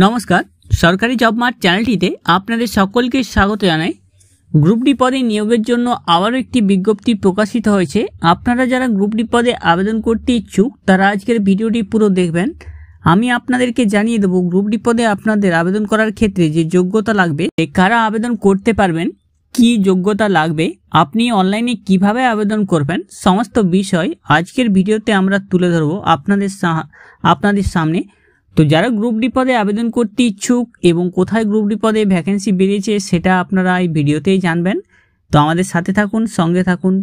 নমস্কার, সরকারি job mart চ্যানেলটিতে আপনাদের সকলকে স্বাগত জানাই। গ্রুপ ডি পদে নিয়োগের জন্য আবারও একটি বিজ্ঞপ্তি প্রকাশিত হয়েছে। আপনারা যারা গ্রুপ ডি পদে আবেদন করতে ইচ্ছুক তারা আজকের ভিডিওটি পুরো দেখবেন। আমি আপনাদেরকে জানিয়ে দেবো গ্রুপ ডি পদে আপনাদের আবেদন করার ক্ষেত্রে যে যোগ্যতা লাগবে, কারা আবেদন করতে পারবেন, কি যোগ্যতা লাগবে, আপনি অনলাইনে কিভাবে আবেদন করবেন, সমস্ত বিষয় আজকের ভিডিওতে আমরা তুলে ধরবো আপনাদের সামনে। তো যারা গ্রুপ ডি পদে আবেদন করতে ইচ্ছুক এবং কোথায় গ্রুপ ডি পদে ভ্যাকেন্সি বেরিয়েছে সেটা আপনারা এই ভিডিওতেই জানবেন। তো আমাদের সাথে থাকুন, সঙ্গে থাকুন।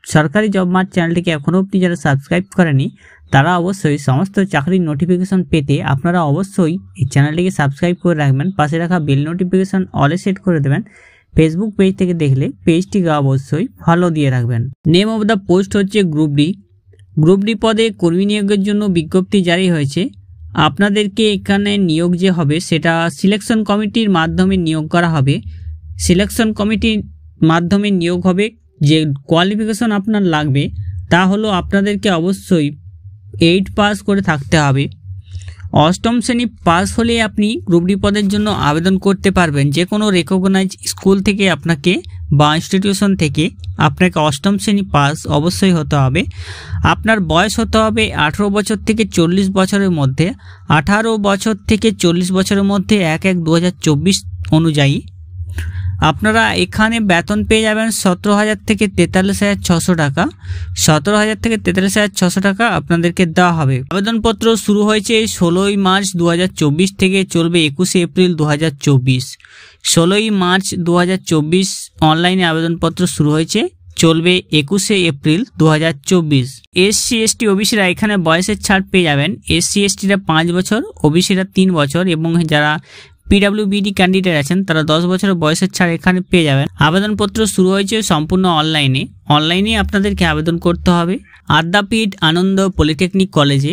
সরকারি জব মার্ট চ্যানেলটিকে এখনও অবধি যারা সাবস্ক্রাইব করেনি তারা অবশ্যই সমস্ত চাকরির নোটিফিকেশন পেতে আপনারা অবশ্যই এই চ্যানেলটিকে সাবস্ক্রাইব করে রাখবেন। পাশে রাখা বেল নোটিফিকেশন অলে সেট করে দেবেন। ফেসবুক পেজ থেকে দেখলে পেজটিকে অবশ্যই ফলো দিয়ে রাখবেন। নেম অফ দ্য পোস্ট হচ্ছে গ্রুপ ডি। গ্রুপ ডি পদে কর্মী নিয়োগের জন্য বিজ্ঞপ্তি জারি হয়েছে। আপনাদেরকে এখানে নিয়োগ যে হবে সেটা সিলেকশন কমিটির মাধ্যমে নিয়োগ করা হবে। সিলেকশন কমিটির মাধ্যমে নিয়োগ হবে। যে কোয়ালিফিকেশন আপনার লাগবে তা হলো আপনাদেরকে অবশ্যই 8 পাস করে থাকতে হবে। অষ্টম শ্রেণী পাস হলে আপনি গ্রুপ ডি পদের জন্য আবেদন করতে পারবেন। যে কোনো রেকগনাইজ স্কুল থেকে আপনাকে বা ইনস্টিটিউশন থেকে আপনাকে অষ্টম শ্রেণী পাস অবশ্যই হতে হবে। আপনার বয়স হতে হবে 18 বছর থেকে 40 বছরের মধ্যে। 18 বছর থেকে 40 বছরের মধ্যে 1/1/2024 অনুযায়ী আপনারা এখানে বেতন পেয়ে যাবেন 17,000 থেকে 43,600 টাকা। 17,000 থেকে 43,600 টাকা আপনাদেরকে দেওয়া হবে। আবেদনপত্র শুরু হয়েছে 16ই মার্চ 2024 থেকে, চলবে 21শে এপ্রিল 2024। 16ই মার্চ 2024 অনলাইনে আবেদনপত্র শুরু হয়েছে, চলবে 21শে এপ্রিল 2024। এসসি এসটি ওবিসিরা এখানে বয়সের ছাড় পেয়ে যাবেন। এসসি এসটিরা 5 বছর, ওবিসিরা 3 বছর এবং যারা পিডাব্লিউবিডি ক্যান্ডিডেট আছেন তারা 10 বছরের বয়সের ছাড় এখানে পেয়ে যাবেন। আবেদনপত্র শুরু হয়েছে সম্পূর্ণ অনলাইনে আপনাদেরকে আবেদন করতে হবে। আদ্যাপীঠ আনন্দ পলিটেকনিক কলেজে।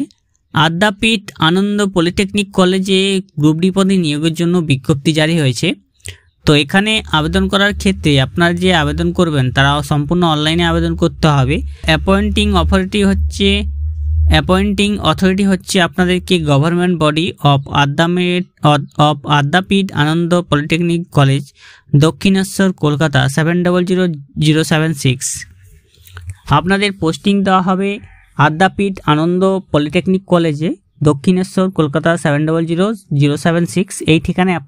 আদ্যাপীঠ আনন্দ পলিটেকনিক কলেজে গ্রুপ ডি পদে নিয়োগের জন্য বিজ্ঞপ্তি জারি হয়েছে। তো এখানে আবেদন করার ক্ষেত্রে আপনারা যে আবেদন করবেন তারা সম্পূর্ণ অনলাইনে আবেদন করতে হবে। অ্যাপয়েন্টিং অথরিটি হচ্ছে আপনাদেরকে government body of Adyapeath Ananda polytechnic college, Dakshineswar, Kolkata 700076। আপনাদের পোস্টিং দেওয়া হবে আদ্যাপীঠ আনন্দ পলিটেকনিক কলেজে, দক্ষিণেশ্বর, কলকাতা 700076। এই ঠিকানায়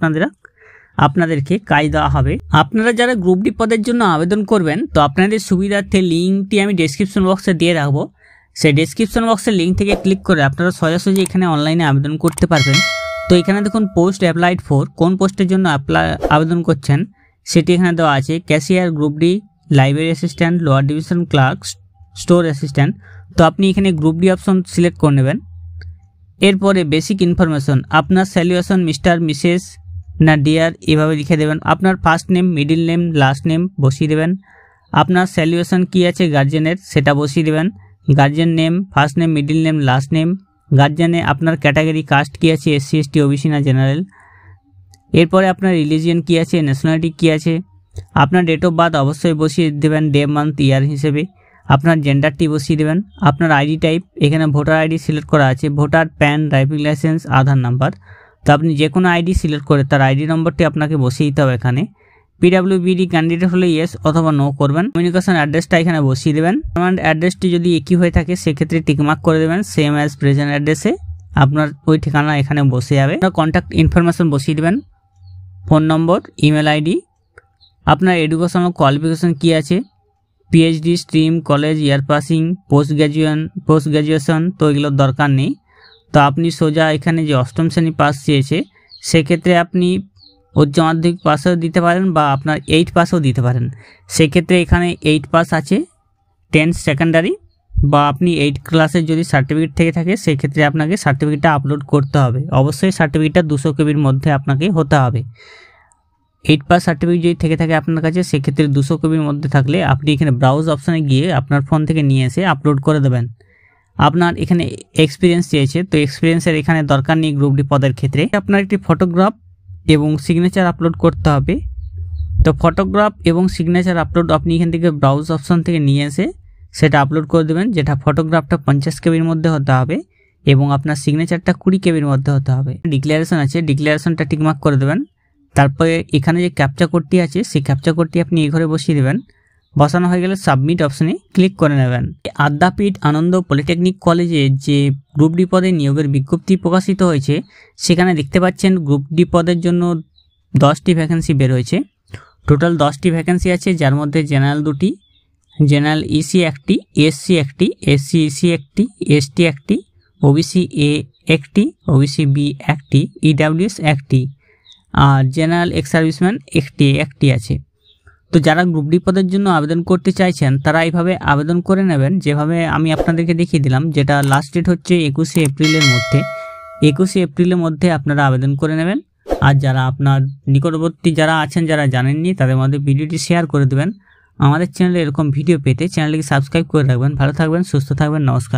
আপনাদেরকে কাজ দেওয়া হবে। আপনারা যারা গ্রুপ ডি পদের জন্য আবেদন করবেন তো আপনাদের সুবিধার্থে লিঙ্কটি আমি ডেসক্রিপশন বক্সে দিয়ে রাখবো। সেই ডেসক্রিপশন বক্সের লিঙ্ক থেকে ক্লিক করে আপনারা সোজাসুজি এখানে অনলাইনে আবেদন করতে পারবেন। তো এখানে দেখুন পোস্ট অ্যাপ্লাইড ফর, কোন পোস্টের জন্য আবেদন করছেন সেটি এখানে দেওয়া আছে। Cashier, group D, library assistant, lower division clerk, store assistant. তো আপনি এখানে গ্রুপ ডি অপশন সিলেক্ট করে নেবেন। এরপরে বেসিক ইনফরমেশন, আপনার স্যালুয়েশন মিস্টার, মিসেস না ডিয়ার এভাবে লিখে দেবেন। আপনার first name, middle name, last name বসিয়ে দেবেন। আপনার স্যালুয়েশন কী আছে গার্জেনের সেটা বসিয়ে দেবেন। Guardian name, first name, middle name, last name. গার্জেনে আপনার ক্যাটাগরি কাস্ট কী আছে, এসসি এসটি ওবিসি না জেনারেল। এরপরে আপনার রিলিজিয়ন কী আছে, ন্যাশনালিটি কী আছে। আপনার ডেট অফ বার্থ অবশ্যই বসিয়ে দেবেন ডে, মান্থ, ইয়ার হিসেবে। আপনার জেন্ডারটি বসিয়ে দেবেন। আপনার আইডি টাইপ, এখানে ভোটার আইডি সিলেক্ট করা আছে, ভোটার, প্যান, ড্রাইভিং লাইসেন্স, আধার নাম্বার। তো আপনি যে কোনো আইডি সিলেক্ট করে তার আইডি নম্বরটি আপনাকে বসিয়ে দিতে হবে এখানে। পিডাব্লিউবিডি ক্যান্ডিডেট হলে ইয়েস অথবা নো করবেন। কমিউনিকেশন অ্যাড্রেসটা এখানে বসিয়ে দেবেন। কমান্ড অ্যাড্রেসটি যদি একই হয়ে থাকে সেক্ষেত্রে টিকমার্ক করে দেবেন। সেম অ্যাজ প্রেজেন্ট অ্যাড্রেসে আপনার ওই ঠিকানা এখানে বসে যাবে। আপনার কন্ট্যাক্ট ইনফরমেশন বসিয়ে দেবেন, ফোন নম্বর, ইমেল আইডি। আপনার এডুকেশনাল কোয়ালিফিকেশন কী আছে, পিএইচডি, স্ট্রিম, কলেজ, ইয়ার পাসিং, পোস্ট গ্র্যাজুয়েশন। তো এগুলোর দরকার নেই। তো আপনি সোজা এখানে যে অষ্টম শ্রেণী পাস চেয়েছে সেক্ষেত্রে আপনি উচ্চ মাধ্যমিক পাসও দিতে পারেন বা আপনার 8 পাসও দিতে পারেন। সেক্ষেত্রে এখানে 8 পাস আছে, 10 সেকেন্ডারি বা আপনি 8 ক্লাসের যদি সার্টিফিকেট থেকে থাকে সেক্ষেত্রে আপনাকে সার্টিফিকেটটা আপলোড করতে হবে। অবশ্যই সার্টিফিকেটটা 200 কেবির মধ্যে আপনাকে হতে হবে। 8 পাস সার্টিফিকেট যদি থেকে থাকে আপনার কাছে সেক্ষেত্রে 200 কেবির মধ্যে থাকলে আপনি এখানে ব্রাউজ অপশানে গিয়ে আপনার ফোন থেকে নিয়ে এসে আপলোড করে দেবেন। আপনার এখানে এক্সপিরিয়েন্স চেয়েছে, তো এক্সপিরিয়েন্সের এখানে দরকার নেই গ্রুপ ডি পদের ক্ষেত্রে। আপনার একটি ফটোগ্রাফ এবং সিগনেচার আপলোড করতে হবে। তো ফটোগ্রাফ এবং সিগনেচার আপলোড আপনি এখান থেকে ব্রাউজ অপশন থেকে নিয়ে এসে সেটা আপলোড করে দেবেন। যেটা ফটোগ্রাফটা 50 কেবির মধ্যে হতে হবে এবং আপনার সিগনেচারটা 20 কেবির মধ্যে হতে হবে। ডিক্লারেশন আছে, ডিক্লারেশনটা টিকমার্ক করে দেবেন। তারপরে এখানে যে ক্যাপচা কোডটি আছে সেই ক্যাপচা কোডটি আপনি এই ঘরে বসিয়ে দেবেন। বসানো হয়ে গেলে সাবমিট অপশনে ক্লিক করে নেবেন। আদ্যাপীঠ আনন্দ পলিটেকনিক কলেজে যে গ্রুপ ডি পদে নিয়োগের বিজ্ঞপ্তি প্রকাশিত হয়েছে সেখানে দেখতে পাচ্ছেন গ্রুপ ডি পদের জন্য 10টি ভ্যাকেন্সি বের হয়েছে। টোটাল 10টি ভ্যাকেন্সি আছে, যার মধ্যে জেনারেল 2টি, জেনারেল ইসি 1টি, এসসি 1টি, এসসি ইসি 1টি, এসটি 1টি, ওবিসি এ 1টি, ওবিসি বি 1টি, ইডাব্লিউএস 1টি আর জেনারেল এক্স সার্ভিসম্যান 1টি আছে। তো যারা গ্রুপ ডি পদের জন্য আবেদন করতে চাইছেন তারা এইভাবে আবেদন করে নেবেন, যেভাবে আমি আপনাদেরকে দেখিয়ে দিলাম, যেটা লাস্ট ডেট হচ্ছে 21শে এপ্রিলের মধ্যে। 21শে এপ্রিলের মধ্যে আপনারা আবেদন করে নেবেন। আর যারা আপনার নিকটবর্তী যারা আছেন, যারা জানেননি, তাদের মধ্যে ভিডিওটি শেয়ার করে দেবেন। আমাদের চ্যানেলে এরকম ভিডিও পেতে চ্যানেলটিকে সাবস্ক্রাইব করে রাখবেন। ভালো থাকবেন, সুস্থ থাকবেন, নমস্কার।